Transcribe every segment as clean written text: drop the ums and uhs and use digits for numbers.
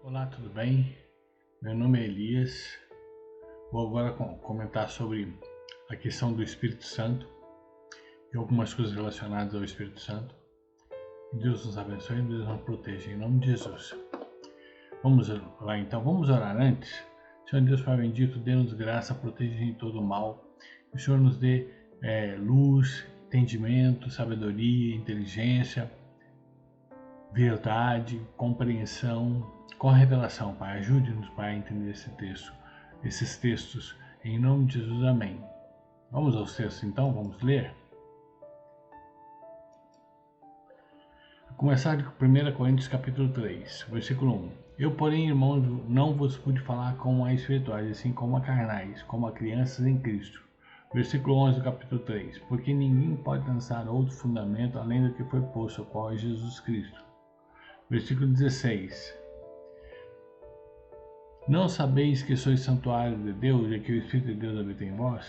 Olá, tudo bem? Meu nome é Elias. Vou agora comentar sobre a questão do Espírito Santo e algumas coisas relacionadas ao Espírito Santo. Deus nos abençoe e Deus nos proteja, em nome de Jesus. Vamos lá então, vamos orar antes. Senhor Deus Pai bendito, dê-nos graça, proteja de todo o mal. Que o Senhor nos dê luz, entendimento, sabedoria, inteligência, verdade, compreensão, com revelação, Pai. Ajude-nos, Pai, a entender esses textos. Em nome de Jesus, amém. Vamos aos textos, então? Vamos ler? Vou começar de 1 Coríntios, capítulo 3, versículo 1. Eu, porém, irmãos, não vos pude falar como a espirituais, assim como a carnais, como a crianças em Cristo. Versículo 11 do capítulo 3. Porque ninguém pode lançar outro fundamento além do que foi posto, qual é Jesus Cristo. Versículo 16. Não sabeis que sois santuário de Deus e que o Espírito de Deus habita em vós?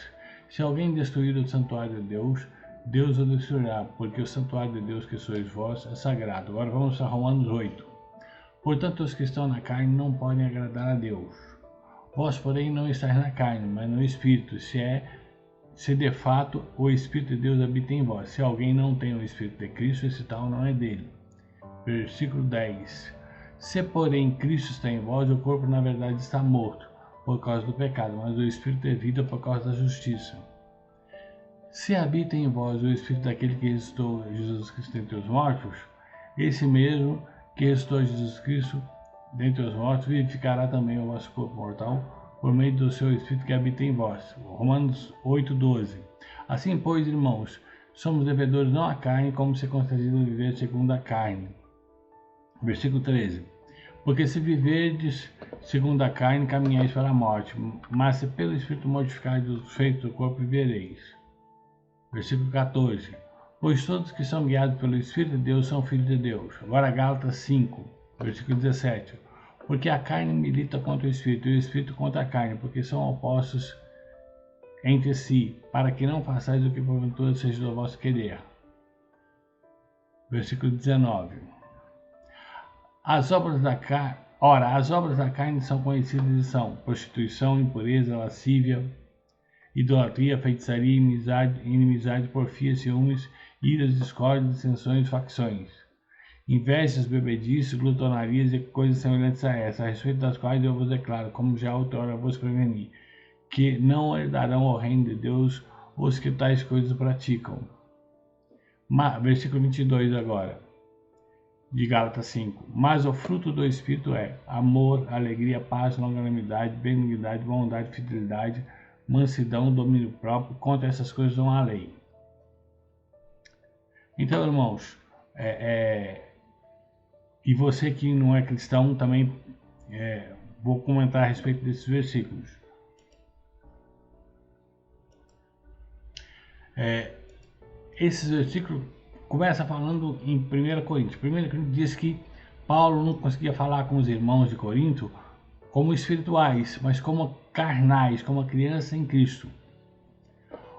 Se alguém destruir o santuário de Deus, Deus o destruirá, porque o santuário de Deus que sois vós é sagrado. Agora vamos a Romanos 8. Portanto, os que estão na carne não podem agradar a Deus. Vós, porém, não estáis na carne, mas no Espírito, se de fato o Espírito de Deus habita em vós. Se alguém não tem o Espírito de Cristo, esse tal não é dele. Versículo 10. Se, porém, Cristo está em vós, o corpo na verdade está morto por causa do pecado, mas o Espírito é vida por causa da justiça. Se habita em vós o Espírito daquele que ressuscitou Jesus Cristo dentre os mortos, esse mesmo que ressuscitou Jesus Cristo dentre os mortos vivificará também o vosso corpo mortal por meio do seu Espírito que habita em vós. Romanos 8:12. Assim, pois, irmãos, somos devedores não à carne, como se constrangido a viver segundo a carne. Versículo 13. Porque se viverdes segundo a carne, caminhais para a morte, mas se pelo Espírito mortificardes os feitos do corpo, vivereis. Versículo 14. Pois todos que são guiados pelo Espírito de Deus são filhos de Deus. Agora Gálatas 5, versículo 17. Porque a carne milita contra o Espírito e o Espírito contra a carne, porque são opostos entre si, para que não façais o que porventura seja do vosso querer. Versículo 19. As obras da carne são conhecidas e são prostituição, impureza, lascívia, idolatria, feitiçaria, inimizade, porfia, ciúmes, iras, discórdias, dissensões, facções, invejas, bebedices, glutonarias e coisas semelhantes a essa, a respeito das quais eu vos declaro, como já outrora vos preveni, que não herdarão o reino de Deus os que tais coisas praticam. Versículo 22 agora. De Gálatas 5. Mas o fruto do Espírito é amor, alegria, paz, longanimidade, benignidade, bondade, fidelidade, mansidão, domínio próprio. Contra essas coisas não há lei. Então, irmãos, e você que não é cristão também, vou comentar a respeito desses versículos. Esses versículos começa falando em 1 Coríntios. 1 Coríntios diz que Paulo não conseguia falar com os irmãos de Corinto como espirituais, mas como carnais, como a criança em Cristo.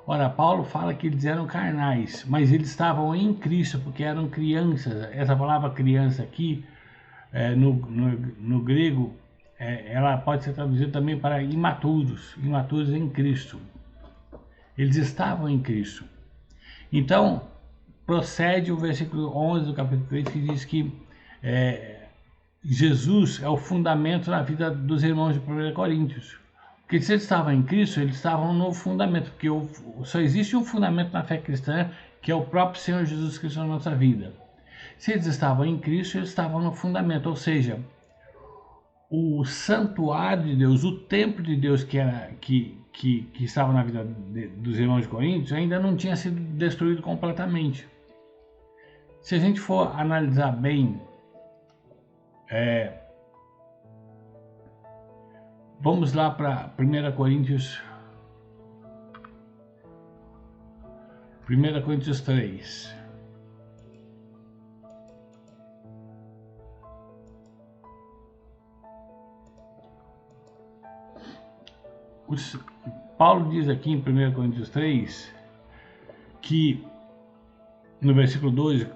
Ora, Paulo fala que eles eram carnais, mas eles estavam em Cristo porque eram crianças. Essa palavra criança aqui, no grego, ela pode ser traduzida também para imaturos, imaturos em Cristo. Eles estavam em Cristo. Então, procede o versículo 11 do capítulo 3, que diz que Jesus é o fundamento na vida dos irmãos de 1 Coríntios. Porque se eles estavam em Cristo, eles estavam no fundamento, porque só existe um fundamento na fé cristã, que é o próprio Senhor Jesus Cristo na nossa vida. Se eles estavam em Cristo, eles estavam no fundamento, ou seja, o santuário de Deus, o templo de Deus que estava na vida dos irmãos de Coríntios, ainda não tinha sido destruído completamente. Se a gente for analisar bem, vamos lá para 1 Coríntios 3. Paulo diz aqui em 1 Coríntios 3 que, no versículo 2,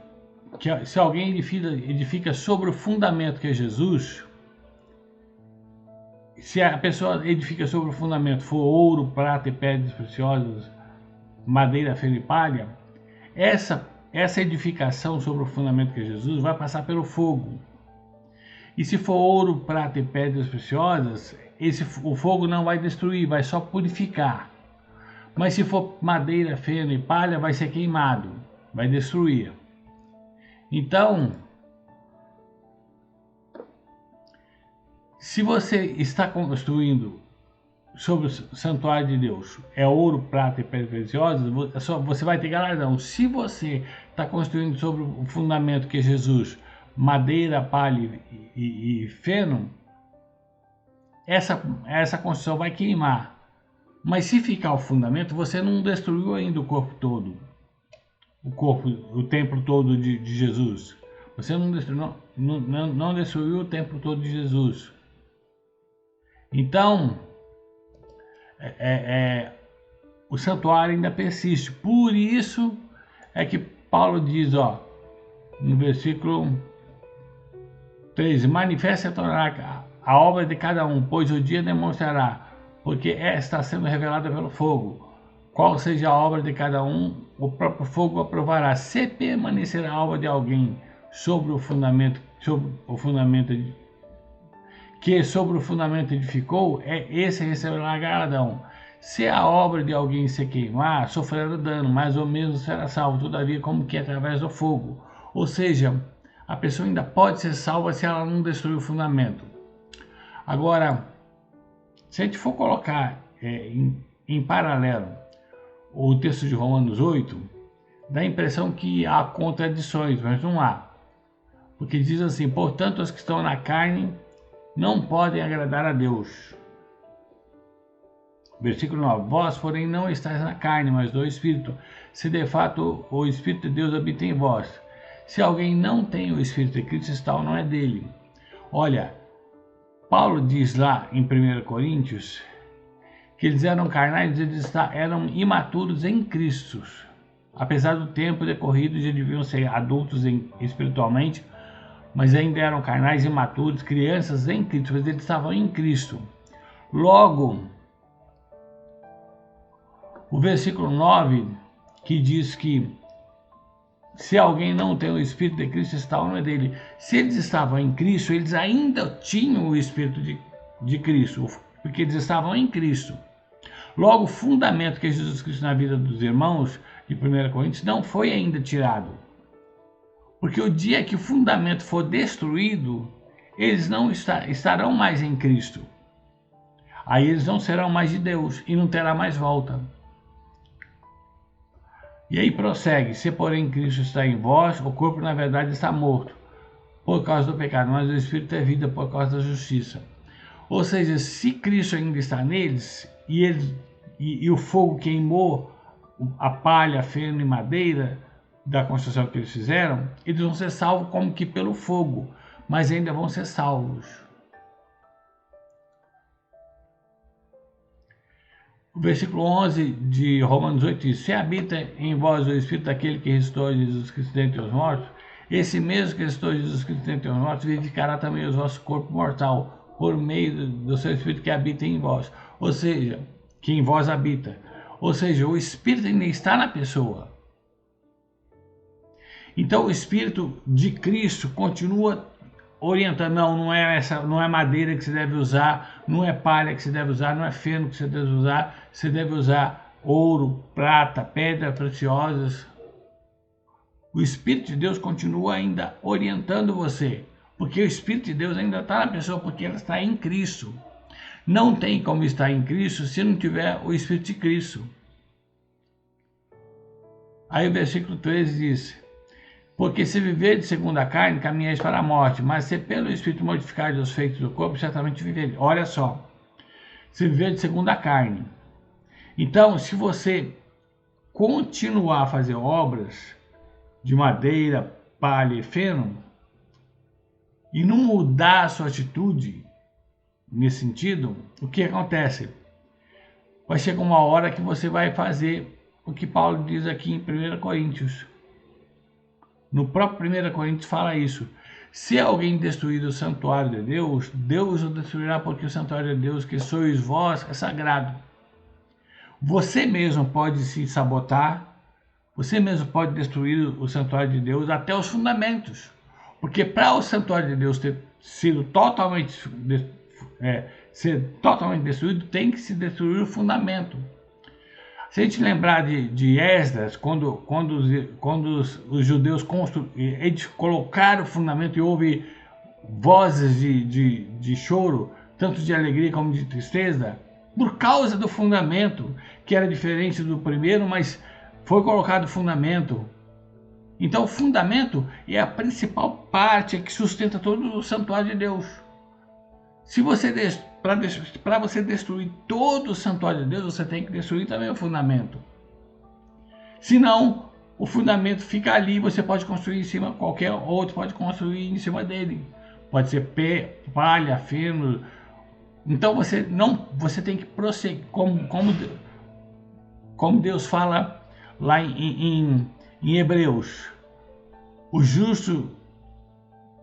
que se alguém edifica sobre o fundamento que é Jesus, se a pessoa edifica sobre o fundamento for ouro, prata e pedras preciosas, madeira, feno e palha, essa edificação sobre o fundamento que é Jesus vai passar pelo fogo. E se for ouro, prata e pedras preciosas, o fogo não vai destruir, vai só purificar. Mas se for madeira, feno e palha, vai ser queimado, vai destruir. Então, se você está construindo sobre o santuário de Deus, é ouro, prata e pedras preciosas, você vai ter galardão. Se você está construindo sobre o fundamento que é Jesus, madeira, palha e feno, essa construção vai queimar. Mas se ficar o fundamento, você não destruiu ainda o corpo todo, o templo todo de Jesus. Você não destruiu o templo todo de Jesus. Então, o santuário ainda persiste. Por isso é que Paulo diz, no versículo 13: manifesta a obra de cada um, pois o dia demonstrará, porque está sendo revelada pelo fogo. Qual seja a obra de cada um, o próprio fogo aprovará. Se permanecer a obra de alguém sobre o fundamento edificou, esse receberá galardão. Se a obra de alguém se queimar, sofrerá dano, mas o mesmo será salvo, todavia, como que através do fogo. Ou seja, a pessoa ainda pode ser salva se ela não destruir o fundamento. Agora, se a gente for colocar em paralelo o texto de Romanos 8, dá a impressão que há contradições, mas não há. Porque diz assim: portanto, os que estão na carne não podem agradar a Deus. Versículo 9: vós, porém, não estáis na carne, mas do Espírito, se de fato o Espírito de Deus habita em vós. Se alguém não tem o Espírito de Cristo, esse tal não é dele. Olha, Paulo diz lá em 1 Coríntios que eles eram carnais, eles eram imaturos em Cristo. Apesar do tempo decorrido, já deviam ser adultos espiritualmente, mas ainda eram carnais, imaturos, crianças em Cristo, mas eles estavam em Cristo. Logo, o versículo 9, que diz que se alguém não tem o Espírito de Cristo, esse tal não é dele. Se eles estavam em Cristo, eles ainda tinham o Espírito de Cristo, porque eles estavam em Cristo. Logo, o fundamento que é Jesus Cristo na vida dos irmãos, de 1 Coríntios, não foi ainda tirado. Porque o dia que o fundamento for destruído, eles não estarão mais em Cristo. Aí eles não serão mais de Deus e não terá mais volta. E aí prossegue: se porém Cristo está em vós, o corpo na verdade está morto por causa do pecado, mas o Espírito é vida por causa da justiça. Ou seja, se Cristo ainda está neles e o fogo queimou a palha, feno e madeira da construção que eles fizeram, eles vão ser salvos como que pelo fogo, mas ainda vão ser salvos. O versículo 11 de Romanos 8 diz: se habita em vós o Espírito daquele que ressuscitou Jesus Cristo dentre os mortos, esse mesmo que ressuscitou Jesus Cristo dentre os mortos vivificará também o vosso corpo mortal, por meio do seu Espírito que habita em vós, ou seja, que em vós habita. Ou seja, o Espírito ainda está na pessoa. Então o Espírito de Cristo continua orientando: não é madeira que você deve usar, não é palha que você deve usar, não é feno que você deve usar ouro, prata, pedras preciosas. O Espírito de Deus continua ainda orientando você, porque o Espírito de Deus ainda está na pessoa, porque ela está em Cristo. Não tem como estar em Cristo se não tiver o Espírito de Cristo. Aí o versículo 13 diz: porque se viver segundo a carne, caminhais para a morte, mas se pelo Espírito mortificar os feitos do corpo, certamente vivereis. Olha só, se viver segundo a carne. Então, se você continuar a fazer obras de madeira, palha e feno, e não mudar a sua atitude nesse sentido, o que acontece? Vai chegar uma hora que você vai fazer o que Paulo diz aqui em 1 Coríntios. No próprio 1 Coríntios fala isso. Se alguém destruir o santuário de Deus, Deus o destruirá, porque o santuário de Deus, que sois vós, é sagrado. Você mesmo pode se sabotar, você mesmo pode destruir o santuário de Deus até os fundamentos. Porque para o santuário de Deus ter sido ser totalmente destruído, tem que se destruir o fundamento. Se a gente lembrar de Esdras, quando os judeus eles colocaram o fundamento e houve vozes de choro, tanto de alegria como de tristeza, por causa do fundamento, que era diferente do primeiro, mas foi colocado o fundamento. Então o fundamento é a principal parte que sustenta todo o santuário de Deus. Se você para você destruir todo o santuário de Deus, você tem que destruir também o fundamento. Senão, o fundamento fica ali, você pode construir em cima, qualquer outro pode construir em cima dele. Pode ser palha, feno. Então você tem que prosseguir, como Deus fala lá em Hebreus. O justo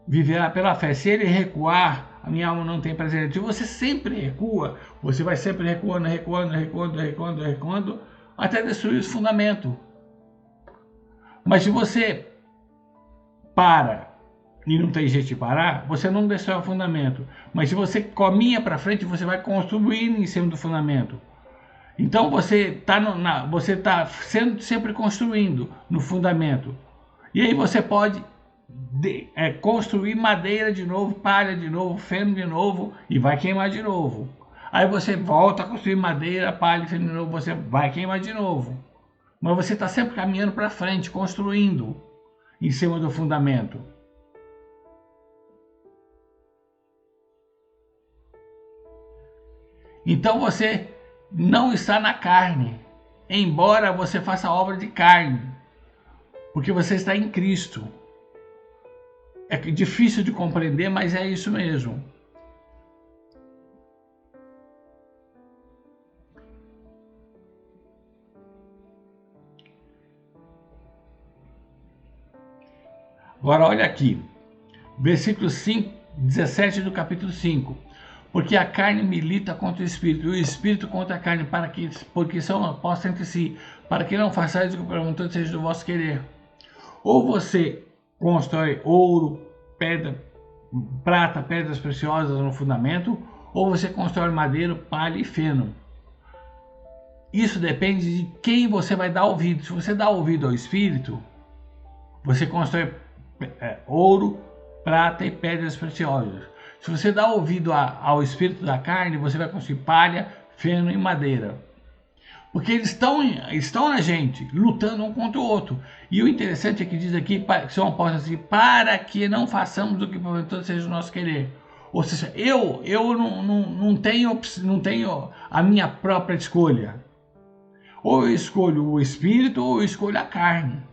viverá pela fé. Se ele recuar, a minha alma não tem prazer. Se você sempre recua, você vai sempre recuando, até destruir os fundamentos. Mas se você para e não tem jeito de parar, você não destrói o fundamento. Mas se você caminha para frente, você vai construindo em cima do fundamento. Então você está sempre construindo no fundamento. E aí você pode construir madeira de novo, palha de novo, feno de novo e vai queimar de novo. Aí você volta a construir madeira, palha, feno de novo, você vai queimar de novo. Mas você está sempre caminhando para frente, construindo em cima do fundamento. Então você não está na carne, embora você faça obra de carne, porque você está em Cristo. É difícil de compreender, mas é isso mesmo. Agora olha aqui, versículo 17 do capítulo 5. Porque a carne milita contra o espírito, e o espírito contra a carne, porque são opostos entre si, para que não façais o que perguntou seja do vosso querer. Ou você constrói ouro, pedra, prata, pedras preciosas no fundamento, ou você constrói madeira, palha e feno. Isso depende de quem você vai dar ouvido. Se você dá ouvido ao espírito, você constrói ouro, prata e pedras preciosas. Se você dá ouvido ao espírito da carne, você vai construir palha, feno e madeira. Porque eles estão na gente, lutando um contra o outro. E o interessante é que diz aqui, que são opostos assim, para que não façamos o que porventura seja o nosso querer. Ou seja, eu não tenho a minha própria escolha. Ou eu escolho o espírito, ou eu escolho a carne.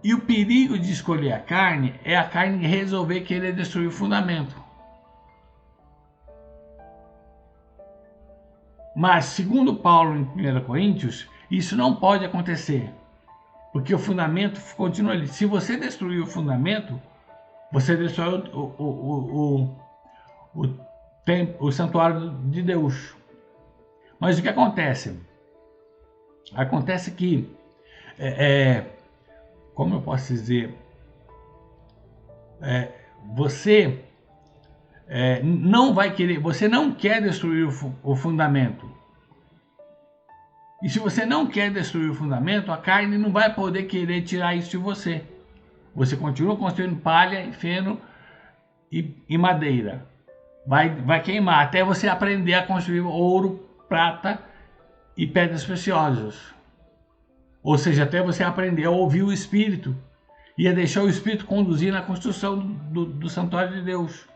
E o perigo de escolher a carne é a carne resolver querer destruir o fundamento. Mas, segundo Paulo em 1 Coríntios, isso não pode acontecer. Porque o fundamento continua ali. Se você destruir o fundamento, você destrói o santuário de Deus. Mas o que acontece? Acontece que, como eu posso dizer, você não vai querer, você não quer destruir o fundamento. E se você não quer destruir o fundamento, a carne não vai poder querer tirar isso de você. Você continua construindo palha, feno e madeira. Vai queimar até você aprender a construir ouro, prata e pedras preciosas. Ou seja, até você aprender a ouvir o Espírito e a deixar o Espírito conduzir na construção do santuário de Deus.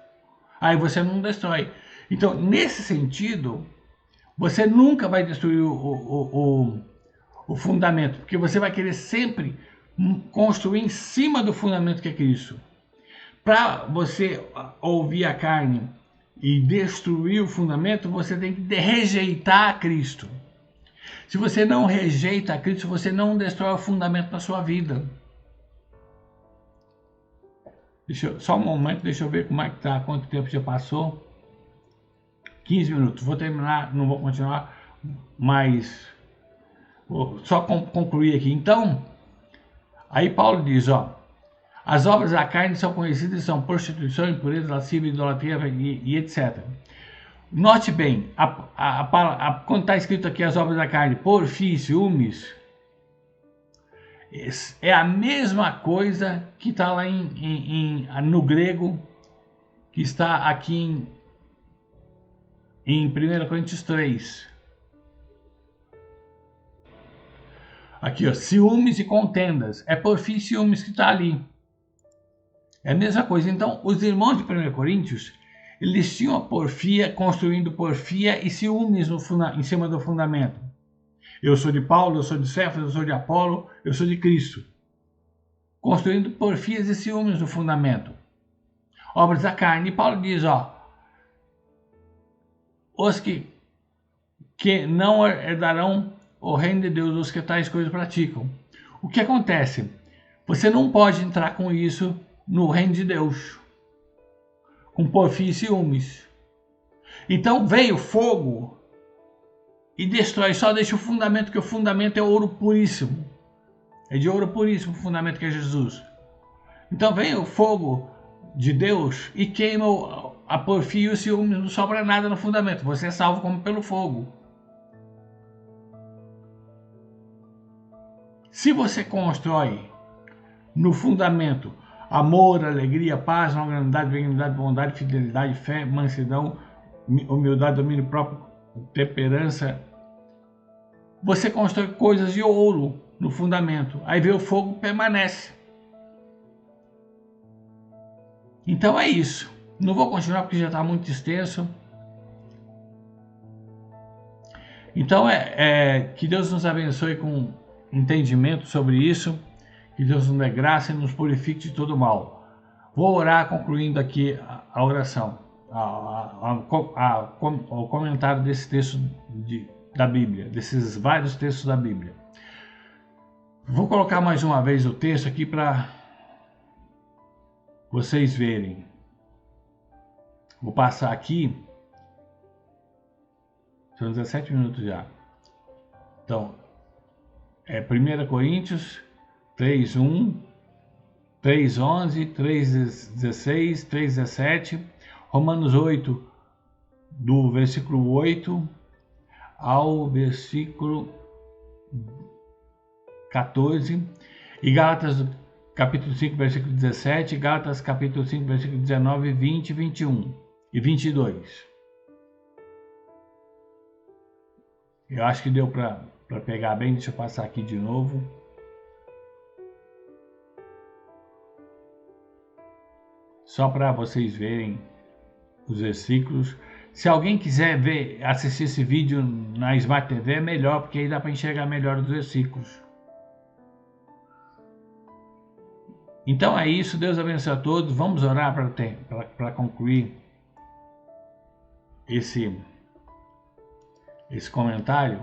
Aí você não destrói. Então, nesse sentido, você nunca vai destruir o fundamento, porque você vai querer sempre construir em cima do fundamento que é Cristo. Para você ouvir a carne e destruir o fundamento, você tem que rejeitar a Cristo. Se você não rejeita a Cristo, você não destrói o fundamento da sua vida. Só um momento, deixa eu ver como é que tá, quanto tempo já passou. 15 minutos. Vou terminar, não vou continuar, mas vou só concluir aqui. Então, aí Paulo diz, ó, as obras da carne são conhecidas, são prostituição, impureza, lascívia, idolatria e etc. Note bem, quando está escrito aqui as obras da carne, porfia, ciúmes, é a mesma coisa que está lá no grego, que está aqui em 1 Coríntios 3. Aqui, ó, ciúmes e contendas. É porfia e ciúmes que está ali. É a mesma coisa. Então, os irmãos de 1 Coríntios, eles tinham a porfia, construindo porfia e ciúmes em cima do fundamento. Eu sou de Paulo, eu sou de Cefas, eu sou de Apolo, eu sou de Cristo. Construindo porfias e ciúmes no fundamento. Obras da carne. E Paulo diz, ó, os que não herdarão o reino de Deus, os que tais coisas praticam. O que acontece? Você não pode entrar com isso no reino de Deus, com porfia e ciúmes. Então veio fogo e destrói, só deixa o fundamento, que o fundamento é ouro puríssimo. É de ouro puríssimo o fundamento, que é Jesus. Então vem o fogo de Deus e queima a porfia e o ciúme, não sobra nada no fundamento. Você é salvo como pelo fogo. Se você constrói no fundamento amor, alegria, paz, longanimidade, benignidade, bondade, fidelidade, fé, mansidão, humildade, domínio próprio, temperança, você constrói coisas de ouro no fundamento. Aí vem o fogo, permanece. Então é isso. Não vou continuar porque já está muito extenso. Então que Deus nos abençoe com entendimento sobre isso. Que Deus nos dê graça e nos purifique de todo mal. Vou orar concluindo aqui a oração, o comentário desse texto da Bíblia, desses vários textos da Bíblia. Vou colocar mais uma vez o texto aqui para vocês verem. Vou passar aqui. São 17 minutos já. Então, 1 Coríntios 3:1, 3:11, 3:16, 3:17, Romanos 8, do versículo 8 ao versículo 14, e Gálatas capítulo 5, versículo 17, Gálatas capítulo 5, versículo 19, 20, 21 e 22. Eu acho que deu para pegar bem, deixa eu passar aqui de novo. Só para vocês verem os versículos. Se alguém quiser assistir esse vídeo na Smart TV, é melhor, porque aí dá para enxergar melhor os versículos. Então é isso, Deus abençoe a todos. Vamos orar para concluir esse comentário.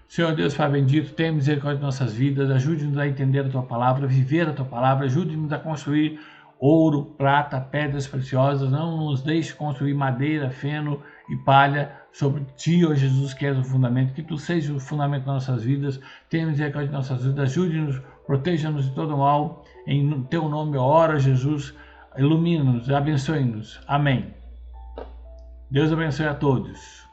Senhor Deus, Pai bendito, tenha misericórdia de nossas vidas, ajude-nos a entender a Tua Palavra, viver a Tua Palavra, ajude-nos a construir ouro, prata, pedras preciosas, não nos deixe construir madeira, feno e palha sobre Ti, ó Jesus, que és o fundamento, que Tu sejas o fundamento das nossas vidas, tenha misericórdia de nossas vidas, ajude-nos, proteja-nos de todo mal, em Teu nome, ora Jesus, ilumina-nos, abençoe-nos, amém. Deus abençoe a todos.